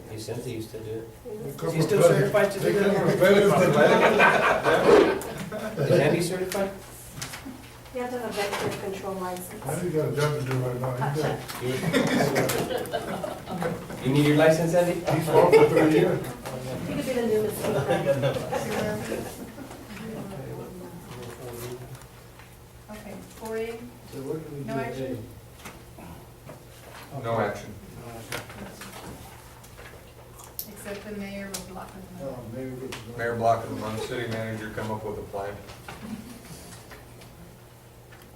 Hey, Cynthia used to do it. Come Is he from still Pleasant- certified to they do come that? from Pleasant. Is Andy certified? You have to have a vector control license. Now you got a job to do right now. You need your license, Andy? He's fought for 3 years. You could be the new mosquito. Okay, 4A, So what do we do? No action? No action. except the mayor will block it. Oh, maybe we can- Mayor Block and the city manager come up with a plan.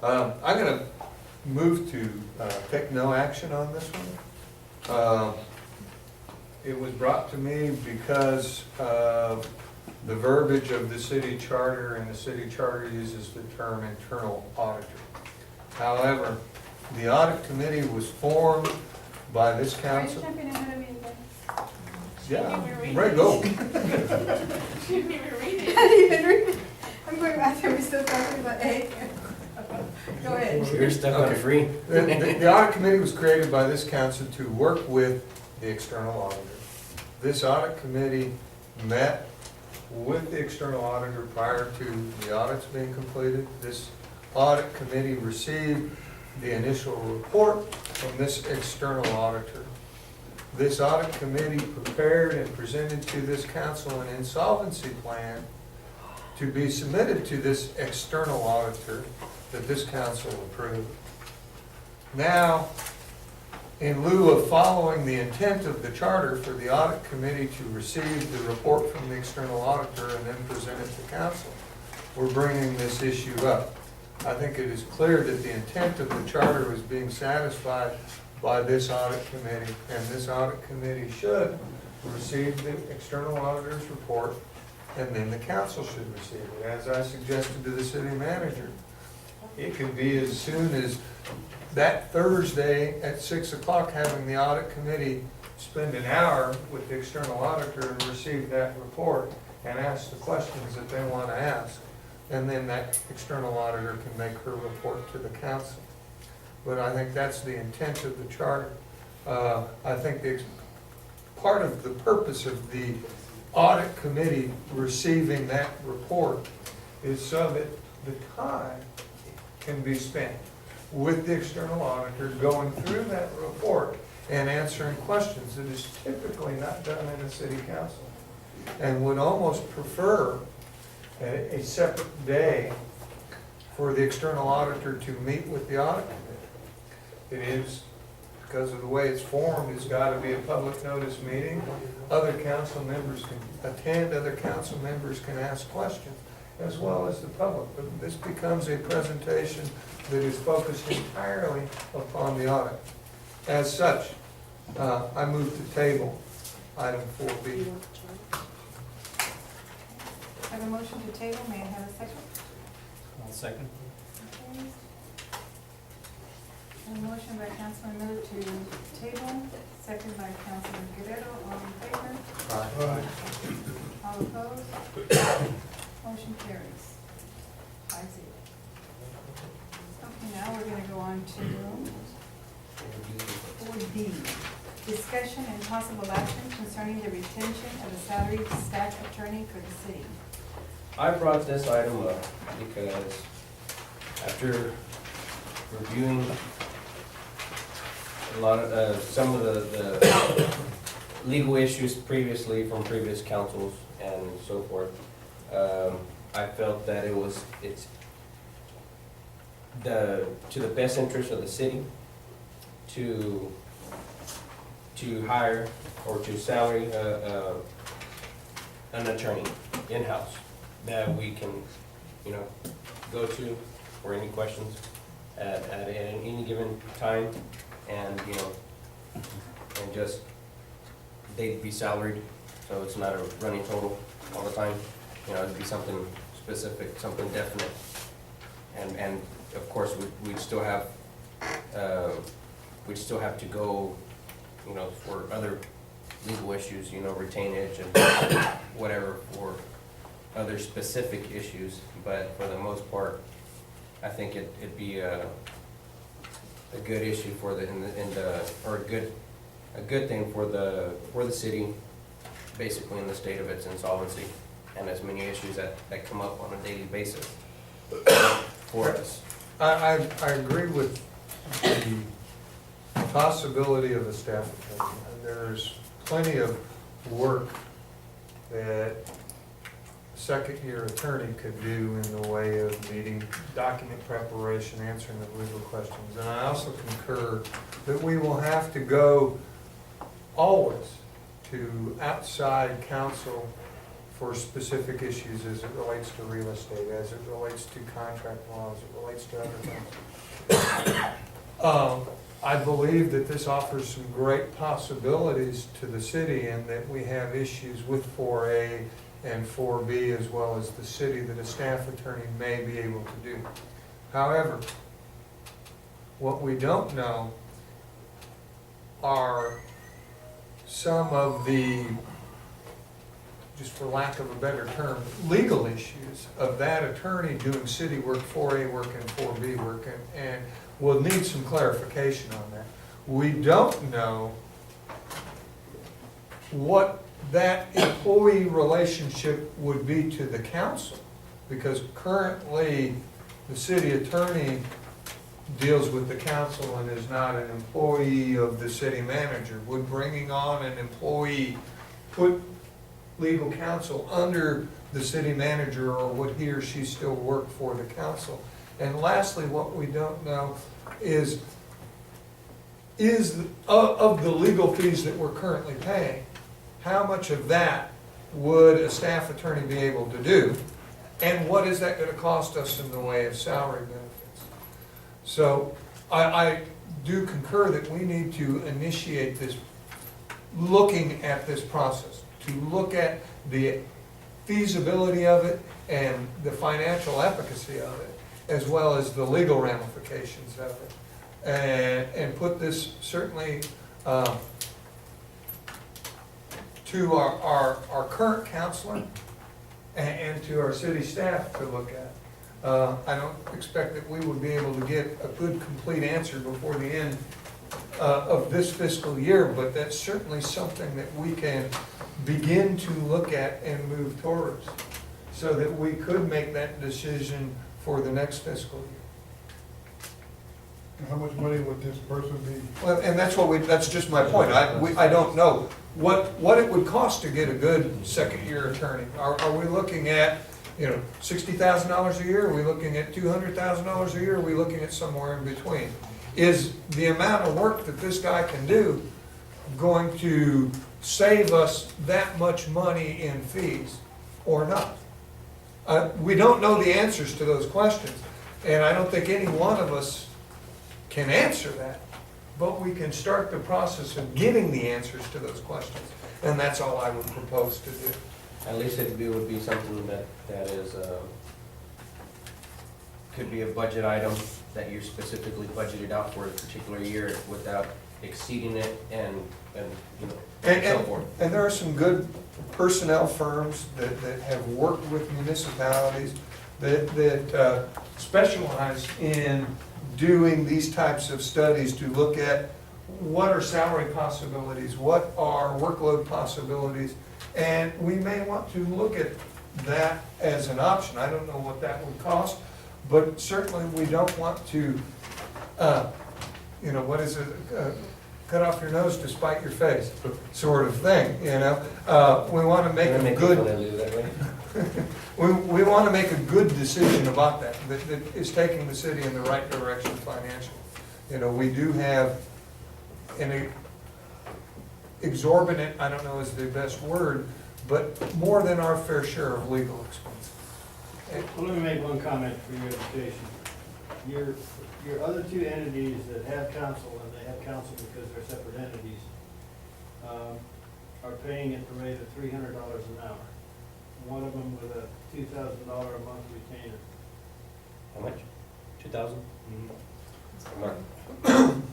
I'm gonna move to take no action on this one. It was brought to me because of the verbiage of the city charter, and the city charter uses the term internal auditor. However, the audit committee was formed by this Are you council. jumping ahead of me again? Yeah, ready, go. You didn't even read it. I didn't even read it. I'm going back there, we're still talking about A. Go ahead. You're stuck on Okay. free. The audit committee was created by this council to work with the external auditor. This audit committee met with the external auditor prior to the audits being completed. This audit committee received the initial report from this external auditor. This audit committee prepared and presented to this council an insolvency plan to be submitted to this external auditor that this council approved. Now, in lieu of following the intent of the charter for the audit committee to receive the report from the external auditor and then present it to council, we're bringing this issue up. I think it is clear that the intent of the charter was being satisfied by this audit committee, and this audit committee should receive the external auditor's report, and then the council should receive it, as I suggested to the city manager. It could be as soon as that Thursday at 6 o'clock, having the audit committee spend an hour with the external auditor and receive that report and ask the questions that they want to ask. And then that external auditor can make her report to the council. But I think that's the intent of the charter. I think part of the purpose of the audit committee receiving that report is so that the time can be spent with the external auditor going through that report and answering questions that is typically not done in a city council. And would almost prefer a separate day for the external auditor to meet with the audit committee. It is, because of the way it's formed, it's got to be a public notice meeting. Other council members can attend, other council members can ask questions, as well as the public. But this becomes a presentation that is focused entirely upon the audit. As such, I move to table item 4B. I have a motion to table, may I have a second? I'll second. Okay. A motion by Councilman Miller to table, second by Councilman Guerrero, all in favor? All opposed? Motion carries. 5-0. Okay, now we're gonna go on to 4D. Discussion and possible action concerning the retention of a salaried staff attorney for the city. I brought this item up because after reviewing a lot of, some of the legal issues previously from previous councils and so forth, I felt that it's to the best interest of the city to hire or to salary an attorney in-house that we can, go to for any questions at any given time, and, and just, they'd be salaried, so it's not a running total all the time. It'd be something specific, something definite. And of course, we'd still have to go, for other legal issues, retainage and whatever for other specific issues, but for the most part, I think it'd be a good issue for or a good a good thing for the city, basically in the state of its insolvency, and as many issues that come up on a daily basis for us. I agree with the possibility of a staff attorney. There's plenty of work that a second-year attorney could do in the way of meeting document preparation, answering the legal questions. And I also concur that we will have to go always to outside counsel for specific issues as it relates to real estate, as it relates to contract law, as it relates to other things. I believe that this offers some great possibilities to the city and that we have issues with 4A and 4B as well as the city that a staff attorney may be able to do. However, what we don't know are some of the, just for lack of a better term, legal issues of that attorney doing city work, 4A work and 4B work, and we'll need some clarification on that. We don't know what that employee relationship would be to the council, because currently the city attorney deals with the council and is not an employee of the city manager. Would bringing on an employee put legal counsel under the city manager, or would he or she still work for the council? And lastly, what we don't know is of the legal fees that we're currently paying, how much of that would a staff attorney be able to do? And what is that gonna cost us in the way of salary benefits? So I do concur that we need to initiate this, looking at this process, to look at the feasibility of it and the financial efficacy of it, as well as the legal ramifications of it. And put this certainly to our current counselor and to our city staff to look at. I don't expect that we would be able to get a good, complete answer before the end of this fiscal year, but that's certainly something that we can begin to look at and move towards, so that we could make that decision for the next fiscal year. How much money would this person be? Well, and that's just my point. I don't know what it would cost to get a good second-year attorney. Are we looking at, $60,000 a year? Are we looking at $200,000 a year? Are we looking at somewhere in between? Is the amount of work that this guy can do going to save us that much money in fees or not? We don't know the answers to those questions, and I don't think any one of us can answer that, but we can start the process of getting the answers to those questions, and that's all I would propose to do. At least it would be something that is, could be a budget item that you're specifically budgeted out for a particular year without exceeding it and so forth. And there are some good personnel firms that have worked with municipalities that specialize in doing these types of studies to look at what are salary possibilities, what are workload possibilities, and we may want to look at that as an option. I don't know what that would cost, but certainly we don't want to, cut off your nose to spite your face, sort of thing, We want to make a good, we want to make a good decision about that is taking the city in the right direction financially. We do have an exorbitant, I don't know is the best word, but more than our fair share of legal expense. Well, let me make one comment for your education. Your other two entities that have counsel, and they have counsel because they're separate entities, are paying at the rate of $300 an hour. One of them with a $2,000 a month retainer. How much? 2,000?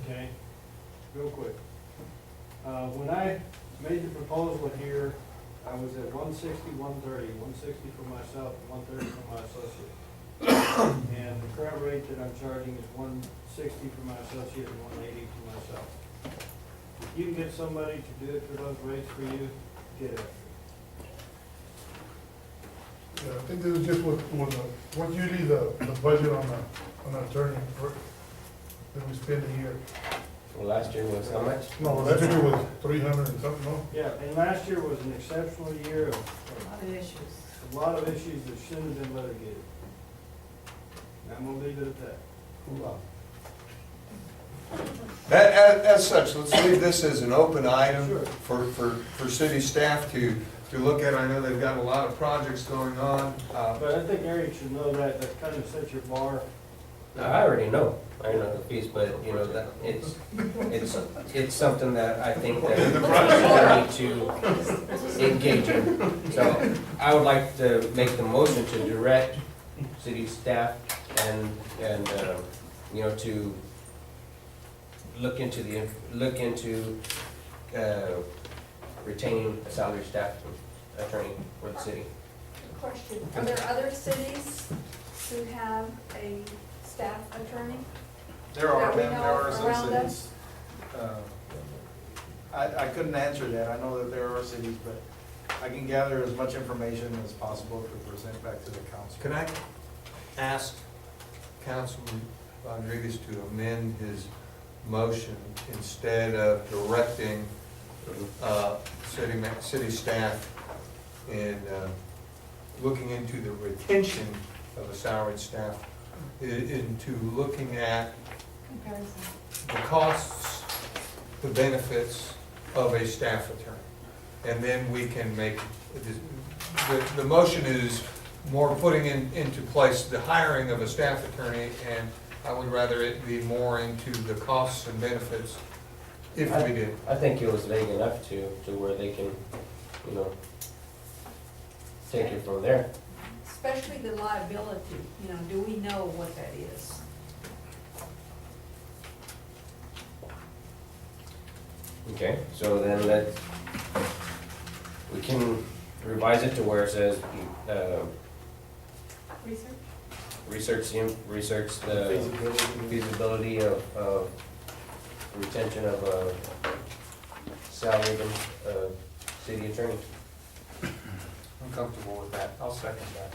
Okay, real quick. When I made the proposal here, I was at 160, 130, 160 for myself, and 130 for my associate. And the current rate that I'm charging is 160 for my associate and 180 for myself. If you can get somebody to do it for those rates for you, get it. Yeah, I think this is just what's usually the budget on an attorney that we spend a year. Well, last year was how much? No, last year was 300 and something, no? Yeah, and last year was an exceptional year of A lot of issues. a lot of issues that shouldn't have been litigated. And I'm gonna leave it at that. As such, let's leave this as an open item Sure. for city staff to look at. I know they've got a lot of projects going on. But I think Eric should know that, that kind of sets your bar. I already know, I know the piece, but, you know, that it's something that I think that we need to engage in. So I would like to make the motion to direct city staff and, you know, to look into retaining a salary staff attorney for the city. Question, are there other cities who have a staff attorney? There are, That we ma'am, there know are some around cities. I couldn't answer that, I know that there are cities, but I can gather as much information as possible to present back to the council. Can I ask Councilman Rodriguez to amend his motion instead of directing city staff in looking into the retention of a salaried staff, into looking at Comparison. the costs, the benefits of a staff attorney? And then we can make, the motion is more putting into place the hiring of a staff attorney, and I would rather it be more into the costs and benefits if we did. I think it was vague enough to where they can, you know, take it from there. Especially the liability, you know, do we know what that is? Okay, so then we can revise it to where it says, Research? research the feasibility of retention of a salaried city attorney. I'm comfortable with that. I'll second that.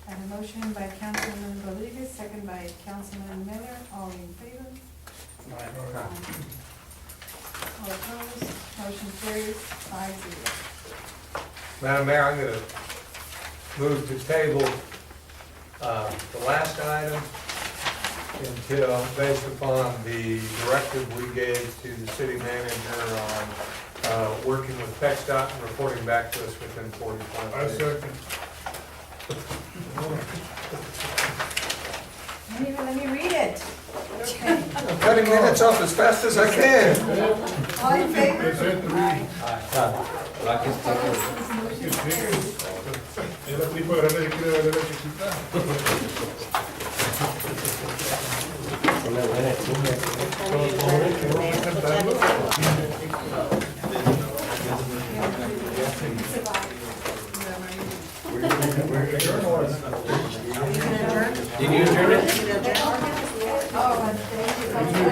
I have a motion by Councilman Rodriguez, second by Councilman Miller, all in favor? All opposed, motion carries 5-0. Madam Mayor, I'm going to move to table the last item until, based upon the directive we gave to the city manager on working with PECSDOT and reporting back to us within 45 I days. second. Don't even let me read it. Okay, I'm cutting minutes off as fast as I can. all in favor? It's at three. Like it's taken. Motion carries. Es la tripa grande que quiere valer la chiquita. Una buena chinga. Vamos cantando. Did you adjourn it? Oh, thank you. Did you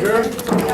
adjourn?